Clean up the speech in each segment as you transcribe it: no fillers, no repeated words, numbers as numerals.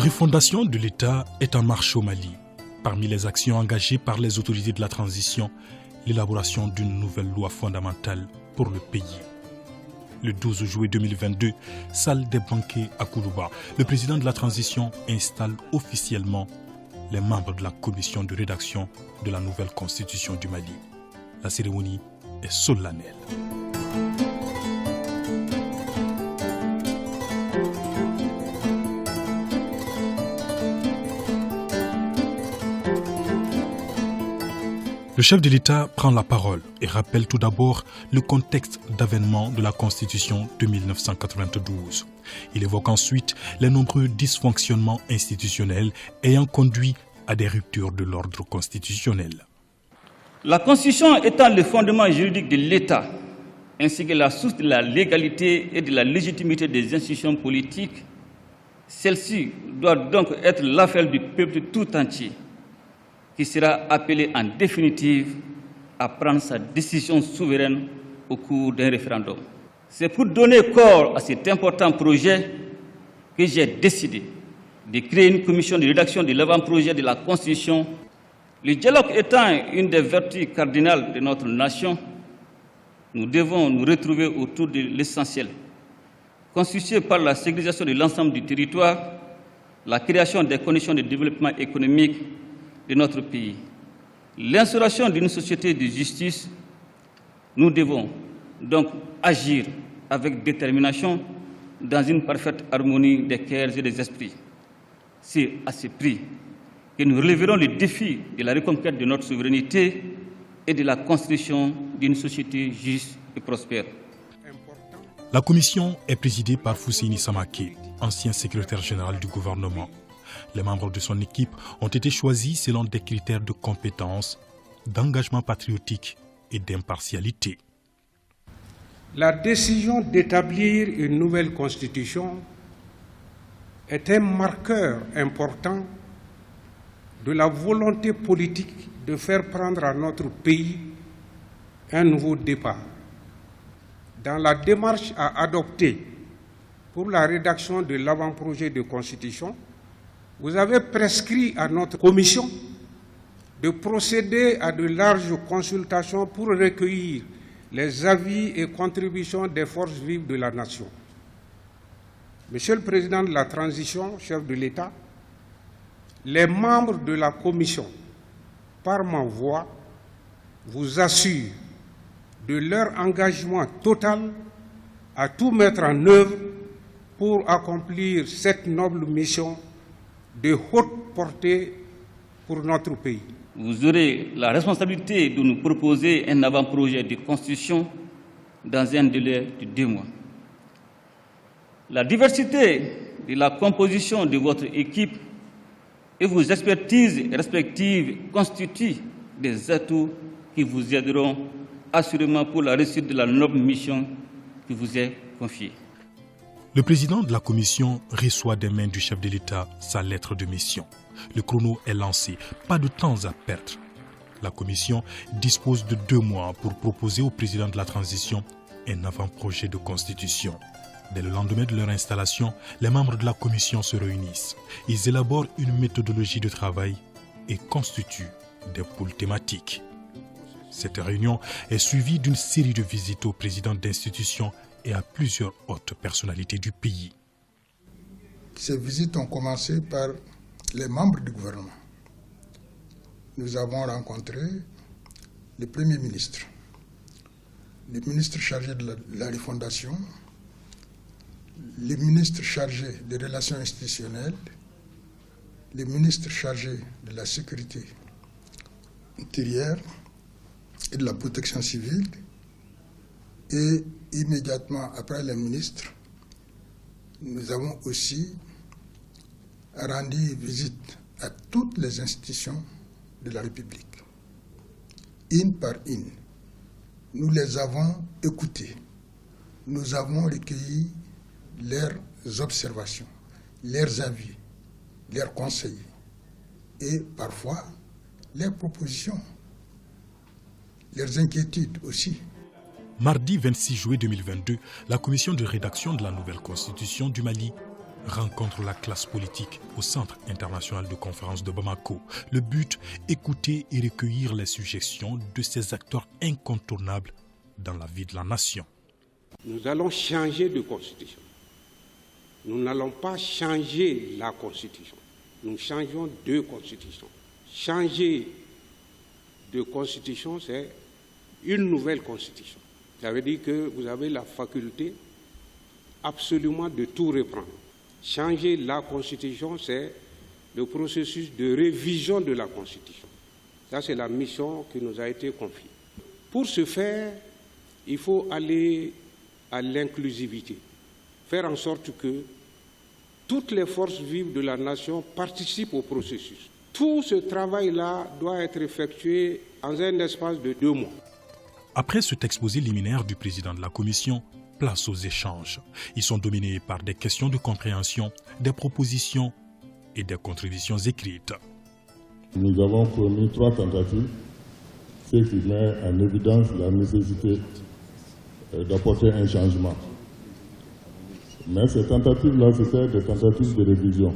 refondation de l'État est en marche au Mali. Parmi les actions engagées par les autorités de la transition, l'élaboration d'une nouvelle loi fondamentale pour le pays. Le 12 juillet 2022, salle des banquets à Kourouba, le président de la transition installe officiellement les membres de la commission de rédaction de la nouvelle constitution du Mali. La cérémonie est solennelle. Le chef de l'État prend la parole et rappelle tout d'abord le contexte d'avènement de la Constitution de 1992. Il évoque ensuite les nombreux dysfonctionnements institutionnels ayant conduit à des ruptures de l'ordre constitutionnel. La Constitution étant le fondement juridique de l'État, ainsi que la source de la légalité et de la légitimité des institutions politiques, celle-ci doit donc être l'affaire du peuple tout entier, qui sera appelé en définitive à prendre sa décision souveraine au cours d'un référendum. C'est pour donner corps à cet important projet que j'ai décidé de créer une commission de rédaction de l'avant-projet de la Constitution. Le dialogue étant une des vertus cardinales de notre nation, nous devons nous retrouver autour de l'essentiel, constitué par la sécurisation de l'ensemble du territoire, la création des conditions de développement économique de notre pays, l'instauration d'une société de justice. Nous devons donc agir avec détermination dans une parfaite harmonie des cœurs et des esprits. C'est à ce prix que nous relèverons le défi de la reconquête de notre souveraineté et de la construction d'une société juste et prospère. La commission est présidée par Fousseini Samake, ancien secrétaire général du gouvernement. Les membres de son équipe ont été choisis selon des critères de compétence, d'engagement patriotique et d'impartialité. La décision d'établir une nouvelle constitution est un marqueur important de la volonté politique de faire prendre à notre pays un nouveau départ. Dans la démarche à adopter pour la rédaction de l'avant-projet de constitution, vous avez prescrit à notre commission de procéder à de larges consultations pour recueillir les avis et contributions des forces vives de la nation. Monsieur le Président de la transition, chef de l'État, les membres de la commission, par ma voix, vous assurent de leur engagement total à tout mettre en œuvre pour accomplir cette noble mission de haute portée pour notre pays. Vous aurez la responsabilité de nous proposer un avant-projet de constitution dans un délai de 2 mois. La diversité de la composition de votre équipe et vos expertises respectives constituent des atouts qui vous aideront assurément pour la réussite de la noble mission qui vous est confiée. Le président de la commission reçoit des mains du chef de l'État sa lettre de mission. Le chrono est lancé, pas de temps à perdre. La commission dispose de 2 mois pour proposer au président de la transition un avant-projet de constitution. Dès le lendemain de leur installation, les membres de la commission se réunissent. Ils élaborent une méthodologie de travail et constituent des pôles thématiques. Cette réunion est suivie d'une série de visites aux présidents d'institutions et à plusieurs hautes personnalités du pays. Ces visites ont commencé par les membres du gouvernement. Nous avons rencontré le Premier ministre, le ministre chargé de la refondation, le ministre chargé des relations institutionnelles, le ministre chargé de la sécurité intérieure et de la protection civile. Et immédiatement après les ministres, nous avons aussi rendu visite à toutes les institutions de la République. Une par une, nous les avons écoutées. Nous avons recueilli leurs observations, leurs avis, leurs conseils et parfois leurs propositions, leurs inquiétudes aussi. Mardi 26 juillet 2022, la commission de rédaction de la nouvelle constitution du Mali rencontre la classe politique au Centre international de conférence de Bamako. Le but, écouter et recueillir les suggestions de ces acteurs incontournables dans la vie de la nation. Nous allons changer de constitution. Nous n'allons pas changer la constitution. Nous changeons de constitution. Changer de constitution, c'est une nouvelle constitution. Ça veut dire que vous avez la faculté absolument de tout reprendre. Changer la constitution, c'est le processus de révision de la constitution. Ça, c'est la mission qui nous a été confiée. Pour ce faire, il faut aller à l'inclusivité, faire en sorte que toutes les forces vives de la nation participent au processus. Tout ce travail-là doit être effectué en un espace de 2 mois. Après cet exposé liminaire du président de la commission, place aux échanges. Ils sont dominés par des questions de compréhension, des propositions et des contributions écrites. Nous avons promis 3 tentatives, ce qui met en évidence la nécessité d'apporter un changement. Mais ces tentatives-là, c'était des tentatives de révision.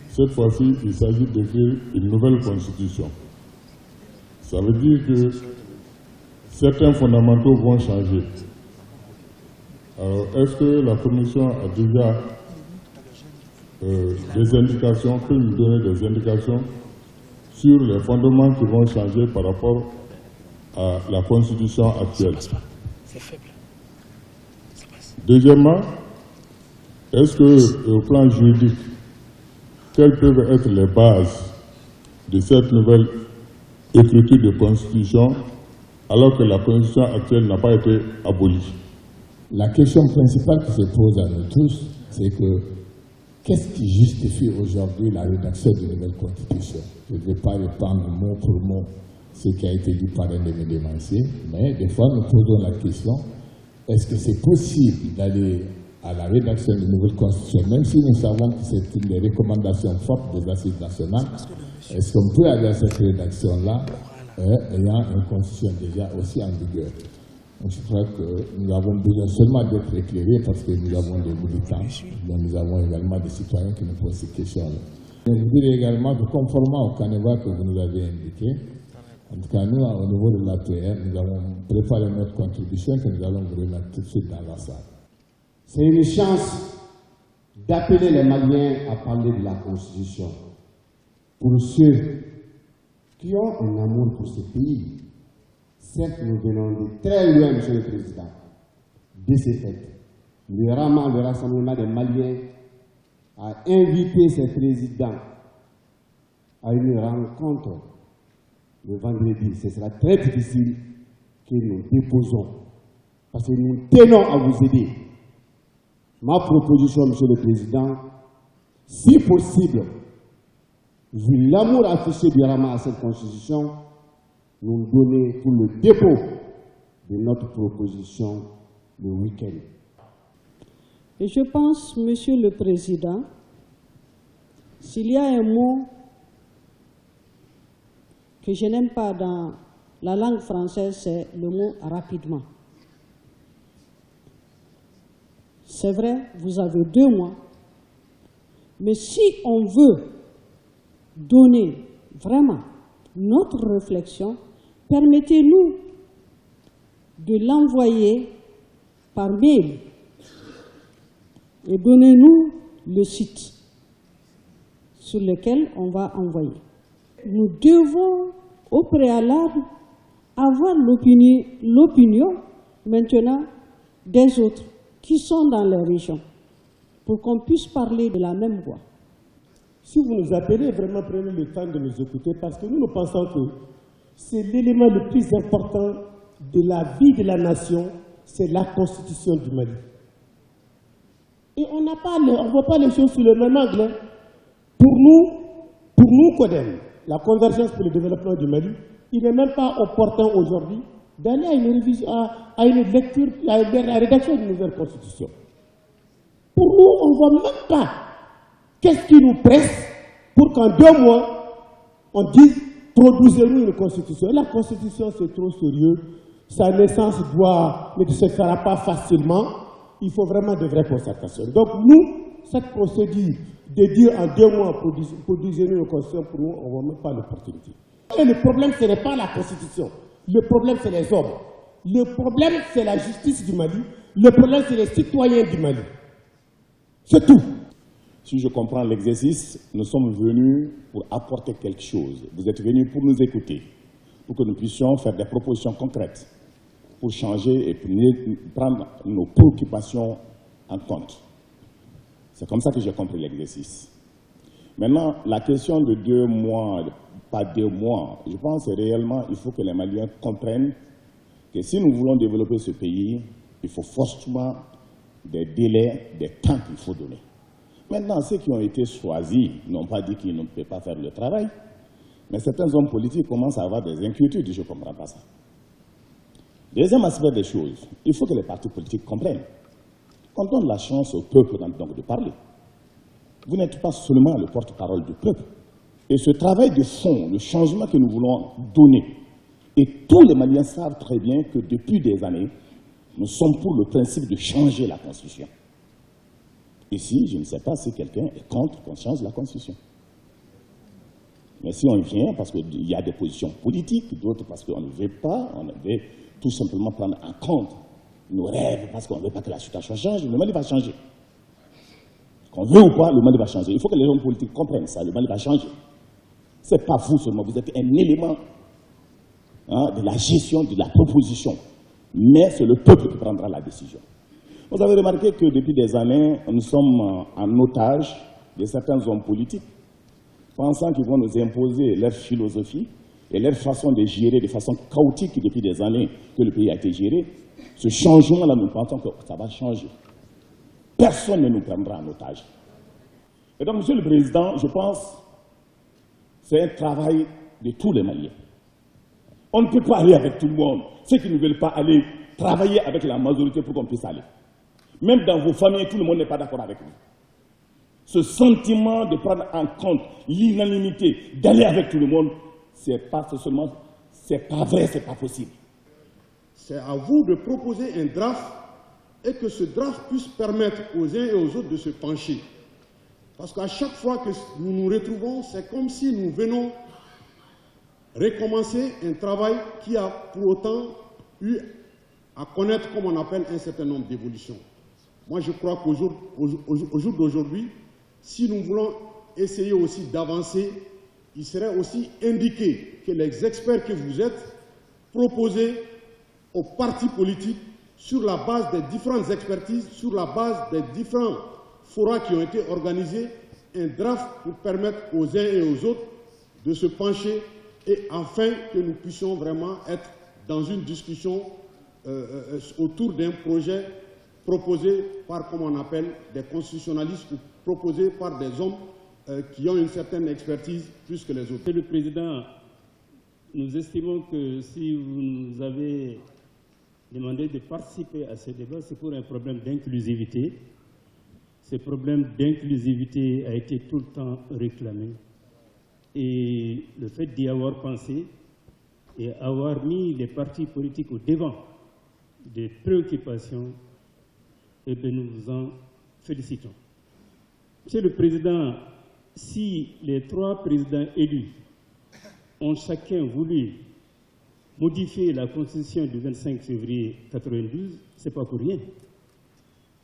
Cette fois-ci, il s'agit d'écrire une nouvelle constitution. Ça veut dire que certains fondamentaux vont changer. Alors, est-ce que la Commission a déjà des indications, peut nous donner des indications sur les fondements qui vont changer par rapport à la Constitution actuelle? Deuxièmement, est-ce que, au plan juridique, quelles peuvent être les bases de cette nouvelle écriture de Constitution alors que la Constitution actuelle n'a pas été abolie? La question principale qui se pose à nous tous, c'est que qu'est-ce qui justifie aujourd'hui la rédaction d'une nouvelle Constitution? Je ne vais pas reprendre mot pour mot ce qui a été dit par un de mes dévanciers, mais des fois nous posons la question, est-ce que c'est possible d'aller à la rédaction d'une nouvelle Constitution, même si nous savons que c'est une des recommandations fortes des assises nationales, est-ce qu'on peut aller à cette rédaction-là ayant une Constitution déjà aussi en vigueur? Donc, je crois que nous avons besoin seulement d'être éclairés parce que nous avons des militants, mais nous avons également des citoyens qui nous posent ces questions-là. Je vous dirais également que conformément au canevas que vous nous avez indiqué, en tout cas nous, au niveau de l'ATR, nous avons préparé notre contribution que nous allons vous remettre tout de suite dans la salle. C'est une chance d'appeler les Maliens à parler de la Constitution. Pour ceux qui ont un amour pour ce pays, certes, nous venons de très loin, Monsieur le Président, de ces fêtes. Le RAMA, le Rassemblement des Maliens, a invité ses présidents à une rencontre le vendredi. Ce sera très difficile que nous déposons, parce que nous tenons à vous aider. Ma proposition, Monsieur le Président, si possible, vu l'amour affiché du RAMA à cette Constitution, nous donner pour le dépôt de notre proposition le week-end. Et je pense, Monsieur le Président, s'il y a un mot que je n'aime pas dans la langue française, c'est le mot « rapidement ». C'est vrai, vous avez 2 mois, mais si on veut donner vraiment notre réflexion, permettez-nous de l'envoyer par mail et donnez-nous le site sur lequel on va envoyer. Nous devons au préalable avoir l'opinion maintenant des autres qui sont dans les régions pour qu'on puisse parler de la même voix. Si vous nous appelez, vraiment prenez le temps de nous écouter parce que nous pensons que c'est l'élément le plus important de la vie de la nation, c'est la Constitution du Mali. Et on ne voit pas les choses sous le même angle. Pour nous, CODEM, la Convergence pour le développement du Mali, il n'est même pas opportun aujourd'hui d'aller à une révision, à une lecture, à la rédaction d'une nouvelle Constitution. Pour nous, on ne voit même pas qu'est-ce qui nous presse pour qu'en 2 mois, on dise produisez-nous une Constitution. La Constitution, c'est trop sérieux. Sa naissance ne se fera pas facilement. Il faut vraiment de vraies concertations. Donc nous, cette procédure de dire en 2 mois pour désigner une constitution, pour nous, on ne va même pas l'opportunité. Et le problème, ce n'est pas la constitution. Le problème, c'est les hommes. Le problème, c'est la justice du Mali. Le problème, c'est les citoyens du Mali. C'est tout. Si je comprends l'exercice, nous sommes venus pour apporter quelque chose. Vous êtes venus pour nous écouter, pour que nous puissions faire des propositions concrètes, pour changer et pour prendre nos préoccupations en compte. C'est comme ça que j'ai compris l'exercice. Maintenant, la question de 2 mois, pas 2 mois, je pense que réellement, il faut que les Maliens comprennent que si nous voulons développer ce pays, il faut forcément des délais, des temps qu'il faut donner. Maintenant, ceux qui ont été choisis n'ont pas dit qu'ils ne peuvent pas faire le travail, mais certains hommes politiques commencent à avoir des inquiétudes, je ne comprends pas ça. Deuxième aspect des choses, il faut que les partis politiques comprennent qu'on donne la chance au peuple donc de parler. Vous n'êtes pas seulement le porte-parole du peuple. Et ce travail de fond, le changement que nous voulons donner, et tous les Maliens savent très bien que depuis des années, nous sommes pour le principe de changer la Constitution. Ici, je ne sais pas si quelqu'un est contre qu'on change la Constitution. Mais si on vient parce qu'il y a des positions politiques, d'autres parce qu'on ne veut pas, on veut tout simplement prendre en compte nos rêves parce qu'on ne veut pas que la situation change, le Mali va changer. Qu'on veut ou pas, le Mali va changer. Il faut que les hommes politiques comprennent ça, le Mali va changer. Ce n'est pas vous seulement, vous êtes un élément de la gestion, de la proposition. Mais c'est le peuple qui prendra la décision. Vous avez remarqué que depuis des années, nous sommes en otage de certains hommes politiques, pensant qu'ils vont nous imposer leur philosophie et leur façon de gérer de façon chaotique depuis des années que le pays a été géré. Ce changement-là, nous pensons que ça va changer. Personne ne nous prendra en otage. Et donc, Monsieur le Président, je pense que c'est un travail de tous les Maliens. On ne peut pas aller avec tout le monde. Ceux qui ne veulent pas aller travailler avec la majorité pour qu'on puisse aller. Même dans vos familles, tout le monde n'est pas d'accord avec vous. Ce sentiment de prendre en compte l'unanimité, d'aller avec tout le monde, c'est pas seulement, c'est pas vrai, c'est pas possible. C'est à vous de proposer un draft et que ce draft puisse permettre aux uns et aux autres de se pencher. Parce qu'à chaque fois que nous nous retrouvons, c'est comme si nous venons recommencer un travail qui a pour autant eu à connaître, comme on appelle, un certain nombre d'évolutions. Moi, je crois qu'au jour d'aujourd'hui, si nous voulons essayer aussi d'avancer, il serait aussi indiqué que les experts que vous êtes proposez aux partis politiques sur la base des différentes expertises, sur la base des différents forats qui ont été organisés, un draft pour permettre aux uns et aux autres de se pencher et enfin que nous puissions vraiment être dans une discussion autour d'un projet proposé par, comme on appelle, des constitutionnalistes ou proposé par des hommes qui ont une certaine expertise plus que les autres. Monsieur le Président, nous estimons que si vous nous avez demandé de participer à ce débat, c'est pour un problème d'inclusivité. Ce problème d'inclusivité a été tout le temps réclamé. Et le fait d'y avoir pensé et avoir mis les partis politiques au devant des préoccupations, eh bien, nous vous en félicitons. Monsieur le Président, si les 3 présidents élus ont chacun voulu modifier la Constitution du 25 février 1992, ce n'est pas pour rien.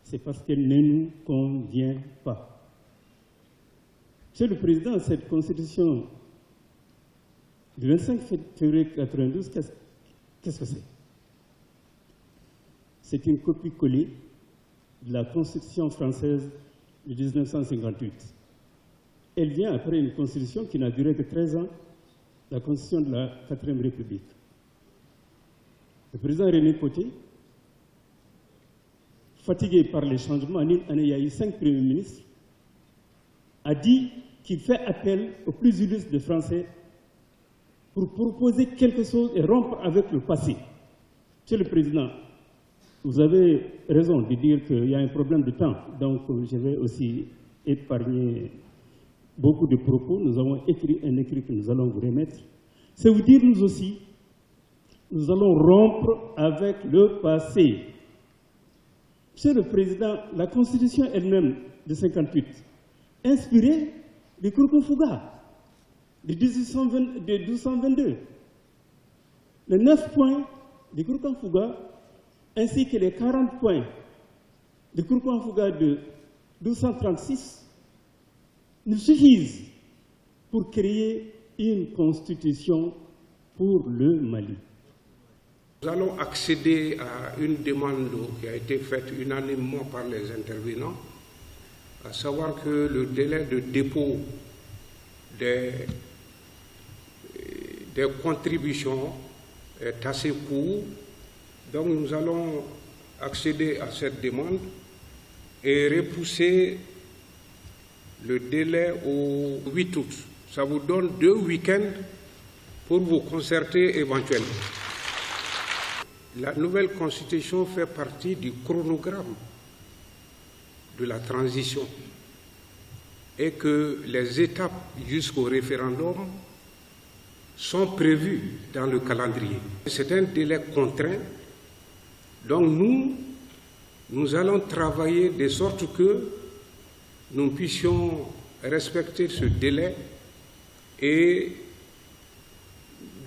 C'est parce qu'elle ne nous convient pas. Monsieur le Président, cette Constitution du 25 février 1992, qu'est-ce que c'est? C'est une copie-collée de la Constitution française de 1958. Elle vient après une Constitution qui n'a duré que 13 ans, la Constitution de la 4e République. Le président René Coté, fatigué par les changements, il y a eu 5 premiers ministres, a dit qu'il fait appel aux plus illustres des Français pour proposer quelque chose et rompre avec le passé. Monsieur le Président, vous avez raison de dire qu'il y a un problème de temps, donc je vais aussi épargner beaucoup de propos. Nous avons écrit un écrit que nous allons vous remettre. C'est vous dire, nous aussi, nous allons rompre avec le passé. Monsieur le Président, la Constitution elle-même de 58, inspiré du Kouroukoun-Fouga de 1222. Les 9 points de Kouroukoun-Fouga ainsi que les 40 points de Kouroukoun-Fouga de 1236 nous suffisent pour créer une constitution pour le Mali. Nous allons accéder à une demande qui a été faite unanimement par les intervenants, à savoir que le délai de dépôt des contributions est assez court. Donc nous allons accéder à cette demande et repousser le délai au 8 août. Ça vous donne 2 week-ends pour vous concerter éventuellement. La nouvelle constitution fait partie du chronogramme de la transition et que les étapes jusqu'au référendum sont prévues dans le calendrier. C'est un délai contraint, donc nous allons travailler de sorte que nous puissions respecter ce délai et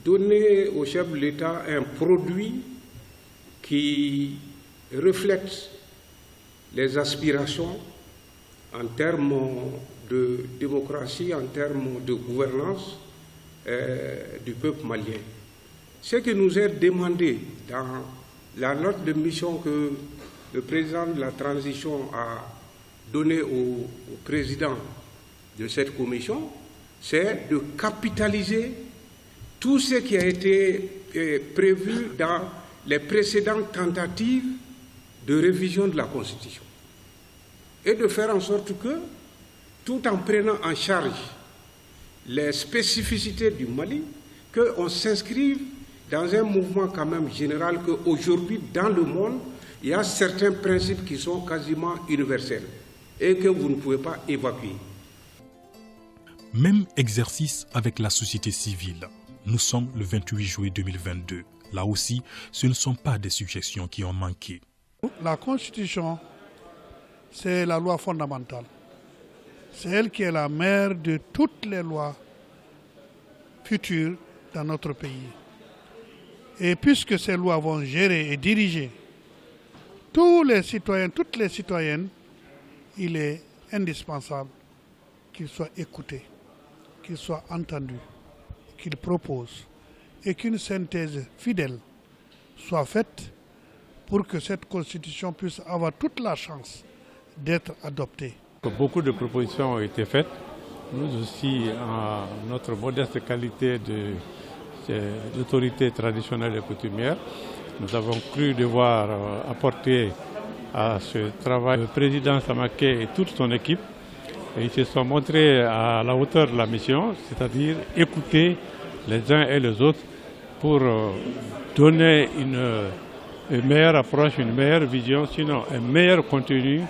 donner au chef de l'État un produit qui reflète les aspirations en termes de démocratie, en termes de gouvernance du peuple malien. Ce qui nous est demandé dans la note de mission que le président de la transition a donnée au président de cette commission, c'est de capitaliser tout ce qui a été prévu dans les précédentes tentatives de révision de la Constitution et de faire en sorte que, tout en prenant en charge les spécificités du Mali, qu'on s'inscrive dans un mouvement quand même général qu'aujourd'hui, dans le monde, il y a certains principes qui sont quasiment universels et que vous ne pouvez pas évacuer. Même exercice avec la société civile. Nous sommes le 28 juillet 2022. Là aussi, ce ne sont pas des suggestions qui ont manqué. La Constitution, c'est la loi fondamentale. C'est elle qui est la mère de toutes les lois futures dans notre pays. Et puisque ces lois vont gérer et diriger tous les citoyens, toutes les citoyennes, il est indispensable qu'ils soient écoutés, qu'ils soient entendus, qu'ils proposent et qu'une synthèse fidèle soit faite pour que cette constitution puisse avoir toute la chance d'être adoptée. Beaucoup de propositions ont été faites. Nous aussi, en notre modeste qualité d'autorité traditionnelle et coutumière, nous avons cru devoir apporter à ce travail le président Samaké et toute son équipe. Et ils se sont montrés à la hauteur de la mission, c'est-à-dire écouter les uns et les autres pour donner une meilleure approche, une meilleure vision, sinon un meilleur contenu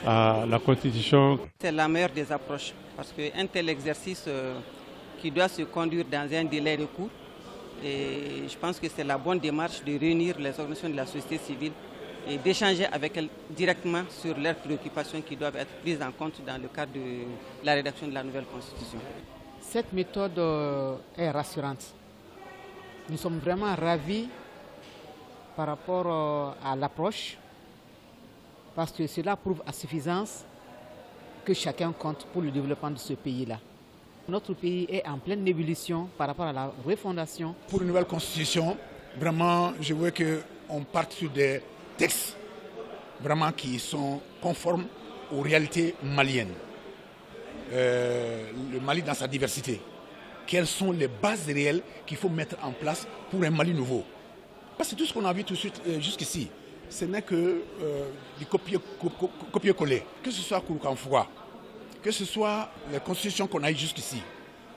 à la Constitution. C'est la meilleure des approches, parce qu'un tel exercice qui doit se conduire dans un délai de court, et je pense que c'est la bonne démarche de réunir les organisations de la société civile et d'échanger avec elles directement sur leurs préoccupations qui doivent être prises en compte dans le cadre de la rédaction de la nouvelle Constitution. Cette méthode est rassurante. Nous sommes vraiment ravis par rapport à l'approche, parce que cela prouve à suffisance que chacun compte pour le développement de ce pays-là. Notre pays est en pleine ébullition par rapport à la refondation. Pour une nouvelle constitution, vraiment, je veux qu'on parte sur des textes vraiment qui sont conformes aux réalités maliennes. Le Mali dans sa diversité. Quelles sont les bases réelles qu'il faut mettre en place pour un Mali nouveau? Parce que tout ce qu'on a vu tout de suite jusqu'ici, ce n'est que du copier-coller. Que ce soit Kouroukoun-Fouga, que ce soit les constitutions qu'on a eues jusqu'ici,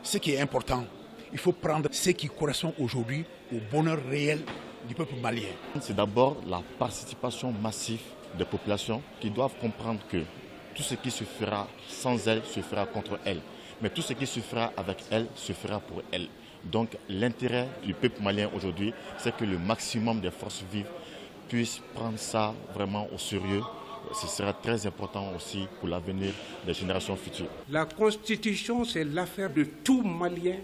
ce qui est important, il faut prendre ce qui correspond aujourd'hui au bonheur réel du peuple malien. C'est d'abord la participation massive des populations qui doivent comprendre que tout ce qui se fera sans elles se fera contre elles. Mais tout ce qui se fera avec elles se fera pour elles. Donc l'intérêt du peuple malien aujourd'hui, c'est que le maximum des forces vives puissent prendre ça vraiment au sérieux ce sera très important aussi pour l'avenir des générations futures. La Constitution, c'est l'affaire de tout Malien,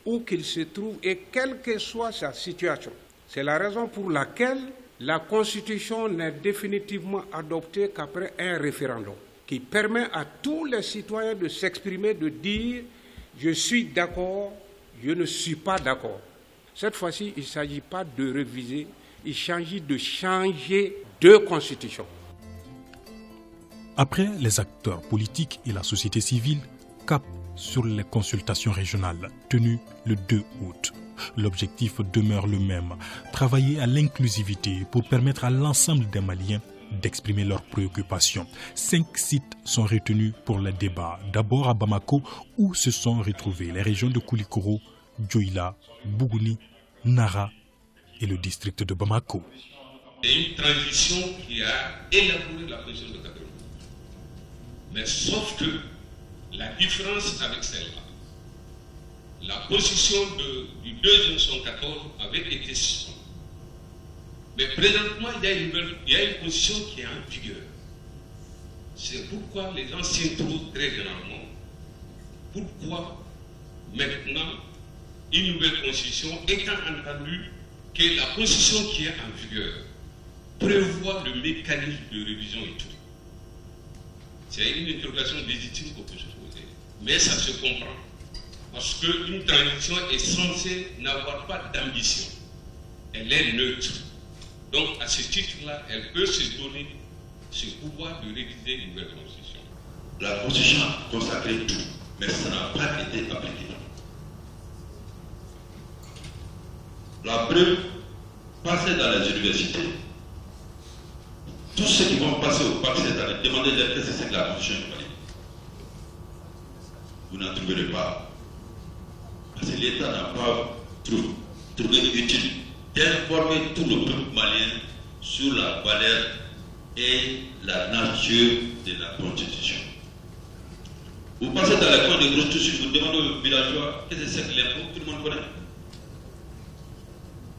où qu'il se trouve et quelle que soit sa situation. C'est la raison pour laquelle la Constitution n'est définitivement adoptée qu'après un référendum, qui permet à tous les citoyens de s'exprimer, de dire « je suis d'accord », « je ne suis pas d'accord ». Cette fois-ci, il ne s'agit pas de réviser, il s'agit de changer de constitution. Après les acteurs politiques et la société civile, cap sur les consultations régionales tenues le 2 août. L'objectif demeure le même, travailler à l'inclusivité pour permettre à l'ensemble des Maliens d'exprimer leurs préoccupations. 5 sites sont retenus pour les débats. D'abord à Bamako, où se sont retrouvées les régions de Koulikoro, Dioïla, Bougouni, Nara et le district de Bamako. C'est une transition qui a élaboré la position de 80. Mais sauf que la différence avec celle-là, la position du 214 avait été suspendue. Mais présentement, il y a une position qui est en vigueur. C'est pourquoi les gens s'introduisent très généralement. Pourquoi maintenant une nouvelle constitution, étant entendu que la constitution qui est en vigueur prévoit le mécanisme de révision et tout. C'est une interrogation légitime qu'on peut se poser. Mais ça se comprend. Parce qu'une transition est censée n'avoir pas d'ambition. Elle est neutre. Donc, à ce titre-là, elle peut se donner ce pouvoir de réviser une nouvelle constitution. La constitution a consacré tout, mais ça n'a pas été appliqué. La preuve, passez dans les universités. Tous ceux qui vont passer au bac cette année, demandez-leur qu'est-ce que c'est que la constitution du Mali. Vous n'en trouverez pas. Parce que l'État n'a pas trouvé utile d'informer tout le peuple malien sur la valeur et la nature de la Constitution. Vous passez dans les coins de Constitution, vous demandez aux villageois qu'est-ce que c'est que l'impôt, tout le monde connaît.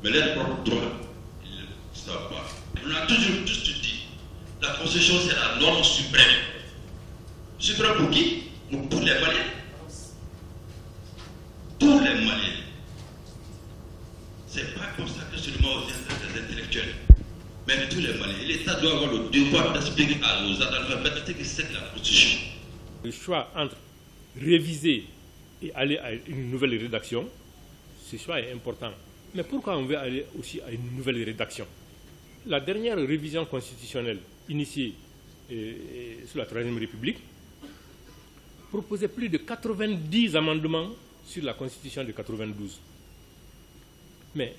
Mais leurs propres droits, ils ne savent pas. On a toujours dit, la Constitution c'est la norme suprême. Suprême pour qui? Pour les Maliens. Tous les Maliens. C'est pas consacré seulement aux intellectuels, mais tous les Maliens. L'État doit avoir le devoir d'expliquer aux analphabètes ce que c'est que la Constitution. Le choix entre réviser et aller à une nouvelle rédaction, ce choix est important. Mais pourquoi on veut aller aussi à une nouvelle rédaction? La dernière révision constitutionnelle initiée sous la Troisième République proposait plus de 90 amendements sur la Constitution de 92. Mais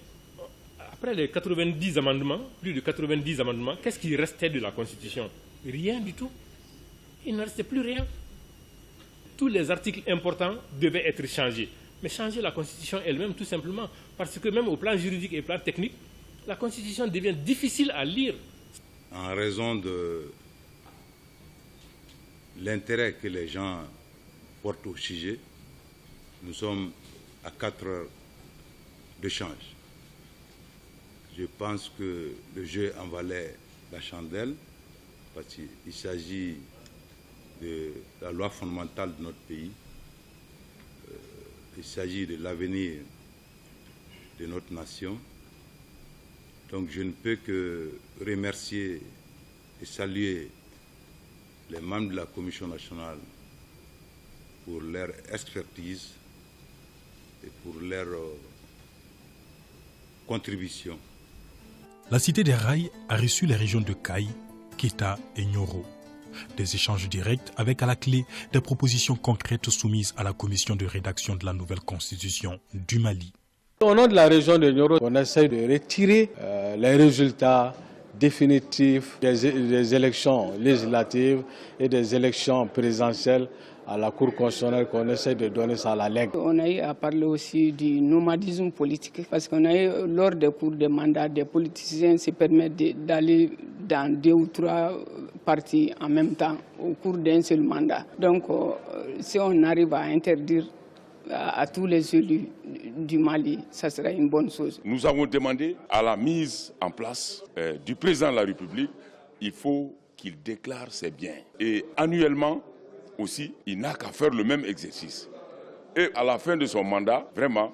après les 90 amendements, plus de 90 amendements, qu'est-ce qui restait de la Constitution? Rien du tout. Il ne restait plus rien. Tous les articles importants devaient être changés. Mais changer la Constitution elle-même, tout simplement, parce que même au plan juridique et au plan technique, la Constitution devient difficile à lire. En raison de l'intérêt que les gens portent au sujet, nous sommes à 4 heures d'échange. Je pense que le jeu en valait la chandelle, parce qu'il s'agit de la loi fondamentale de notre pays. Il s'agit de l'avenir de notre nation. Donc je ne peux que remercier et saluer les membres de la Commission nationale pour leur expertise et pour leur contribution. La Cité des Rails a reçu les régions de Kaï, Kéta et Nioro. Des échanges directs avec à la clé des propositions concrètes soumises à la commission de rédaction de la nouvelle constitution du Mali. Au nom de la région de Nioro, on essaie de retirer les résultats définitifs des élections législatives et des élections présidentielles à la Cour constitutionnelle, qu'on essaie de donner ça à la LEG. On a eu à parler aussi du nomadisme politique, parce qu'on a eu, lors des cours de mandat, des politiciens se permettent d'aller dans 2 ou 3 partis en même temps, au cours d'un seul mandat. Donc, si on arrive à interdire à tous les élus du Mali, ça sera une bonne chose. Nous avons demandé à la mise en place du président de la République, il faut qu'il déclare ses biens. Et annuellement aussi, il n'a qu'à faire le même exercice. Et à la fin de son mandat, vraiment,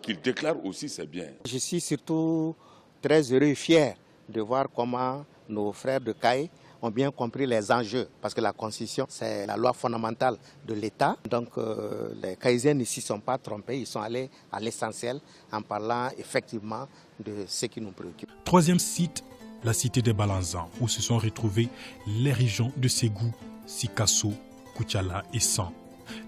qu'il déclare aussi ses biens. Je suis surtout très heureux et fier de voir comment nos frères de CAI ont bien compris les enjeux, parce que la Constitution, c'est la loi fondamentale de l'État. Donc les Caïsiens ne s'y sont pas trompés, ils sont allés à l'essentiel en parlant effectivement de ce qui nous préoccupe. Troisième site, la cité des Balanzans, où se sont retrouvées les régions de Ségou, Sikasso, Koutiala et San.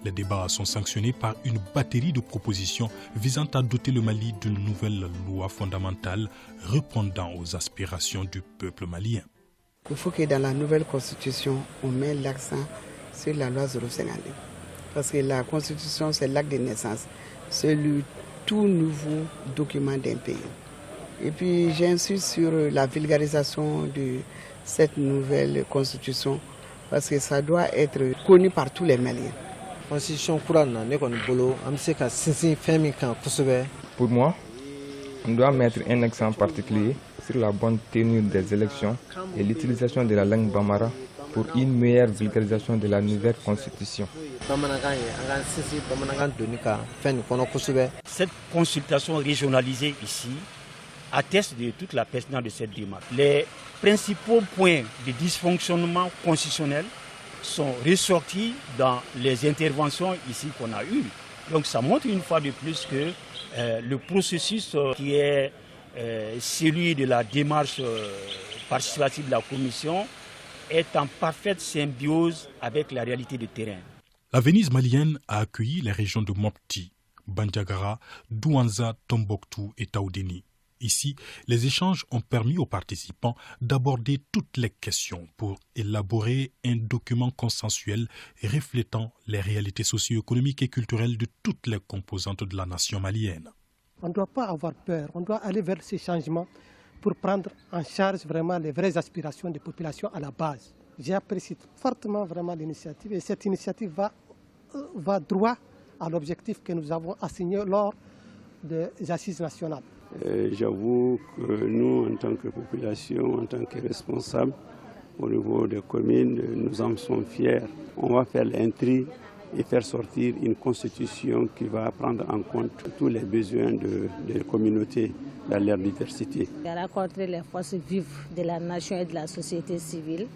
Les débats sont sanctionnés par une batterie de propositions visant à doter le Mali d'une nouvelle loi fondamentale répondant aux aspirations du peuple malien. Il faut que dans la nouvelle constitution, on mette l'accent sur la loi 052. Parce que la constitution, c'est l'acte de naissance. C'est le tout nouveau document d'un pays. Et puis j'insiste sur la vulgarisation de cette nouvelle constitution parce que ça doit être connu par tous les Maliens. Pour moi, on doit mettre un accent particulier sur la bonne tenue des élections et l'utilisation de la langue bambara pour une meilleure vulgarisation de la nouvelle constitution. Cette consultation régionalisée ici atteste de toute la pertinence de cette démarche. Les principaux points de dysfonctionnement constitutionnel sont ressortis dans les interventions ici qu'on a eues. Donc ça montre une fois de plus que le processus qui est celui de la démarche participative de la Commission est en parfaite symbiose avec la réalité du terrain. La Venise malienne a accueilli les régions de Mopti, Bandiagara, Douanza, Tombouctou et Taoudéni. Ici, les échanges ont permis aux participants d'aborder toutes les questions pour élaborer un document consensuel reflétant les réalités socio-économiques et culturelles de toutes les composantes de la nation malienne. On ne doit pas avoir peur, on doit aller vers ces changements pour prendre en charge vraiment les vraies aspirations des populations à la base. J'apprécie fortement vraiment l'initiative et cette initiative va droit à l'objectif que nous avons assigné lors des assises nationales. J'avoue que nous, en tant que population, en tant que responsables au niveau des communes, nous en sommes fiers. On va faire l'intri et faire sortir une constitution qui va prendre en compte tous les besoins des communautés dans leur diversité. Rencontrer les forces vives de la nation et de la société civile,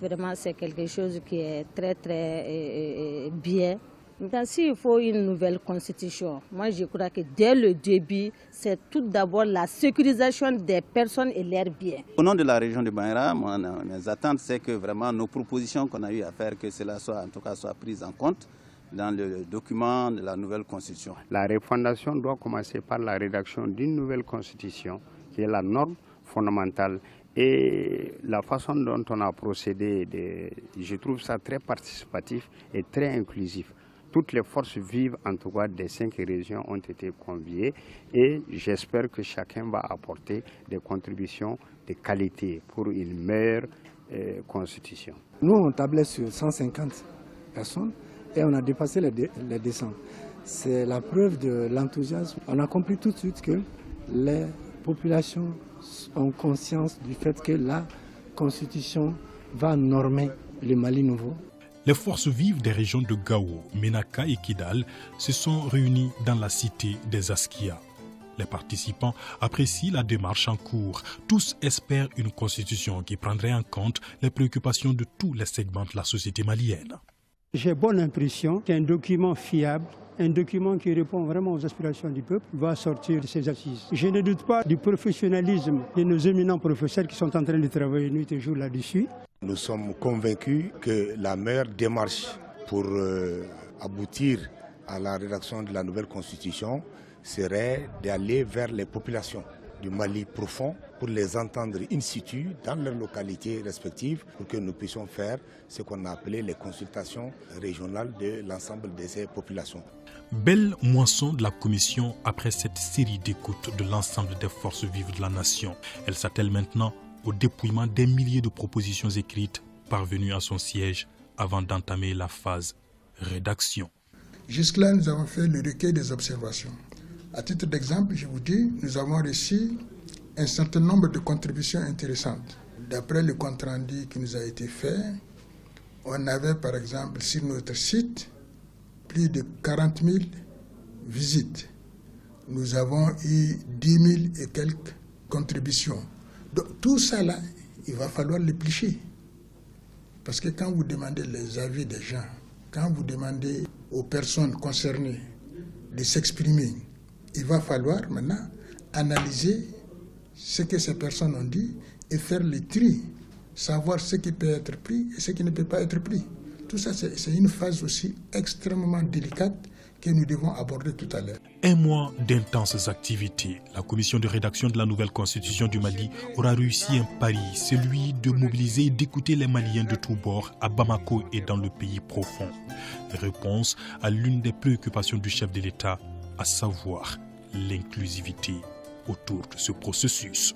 vraiment c'est quelque chose qui est très très bien. Maintenant, s'il faut une nouvelle constitution, moi je crois que dès le début, c'est tout d'abord la sécurisation des personnes et leurs biens. Au nom de la région de Banira, mes attentes, c'est que vraiment nos propositions qu'on a eu à faire, que cela soit en tout cas soit prise en compte dans le document de la nouvelle constitution. La refondation doit commencer par la rédaction d'une nouvelle constitution, qui est la norme fondamentale. Et la façon dont on a procédé, je trouve ça très participatif et très inclusif. Toutes les forces vives, en tout cas des 5 régions, ont été conviées et j'espère que chacun va apporter des contributions de qualité pour une meilleure constitution. Nous, on tablait sur 150 personnes et on a dépassé les 200. C'est la preuve de l'enthousiasme. On a compris tout de suite que les populations ont conscience du fait que la constitution va normer le Mali nouveau. Les forces vives des régions de Gao, Menaka et Kidal se sont réunies dans la cité des Askia. Les participants apprécient la démarche en cours. Tous espèrent une constitution qui prendrait en compte les préoccupations de tous les segments de la société malienne. J'ai bonne impression qu'un document fiable, un document qui répond vraiment aux aspirations du peuple, va sortir de ces assises. Je ne doute pas du professionnalisme de nos éminents professeurs qui sont en train de travailler nuit et jour là-dessus. Nous sommes convaincus que la meilleure démarche pour aboutir à la rédaction de la nouvelle constitution serait d'aller vers les populations du Mali profond pour les entendre in situ dans leurs localités respectives pour que nous puissions faire ce qu'on a appelé les consultations régionales de l'ensemble de ces populations. Belle moisson de la Commission après cette série d'écoutes de l'ensemble des forces vives de la nation. Elle s'attelle maintenant au dépouillement des milliers de propositions écrites parvenues à son siège avant d'entamer la phase rédaction. Jusque-là, nous avons fait le recueil des observations. À titre d'exemple, je vous dis, nous avons reçu un certain nombre de contributions intéressantes. d'après le compte-rendu qui nous a été fait, on avait par exemple sur notre site plus de 40 000 visites. Nous avons eu 10 000 et quelques contributions. Donc tout ça là, il va falloir l'éplucher. Parce que quand vous demandez les avis des gens, quand vous demandez aux personnes concernées de s'exprimer, il va falloir maintenant analyser ce que ces personnes ont dit et faire le tri, savoir ce qui peut être pris et ce qui ne peut pas être pris. Tout ça, c'est une phase aussi extrêmement délicate que nous devons aborder tout à l'heure. Un mois d'intenses activités, la commission de rédaction de la nouvelle constitution du Mali aura réussi un pari, celui de mobiliser et d'écouter les Maliens de tous bords à Bamako et dans le pays profond. Réponse à l'une des préoccupations du chef de l'État, à savoir l'inclusivité autour de ce processus.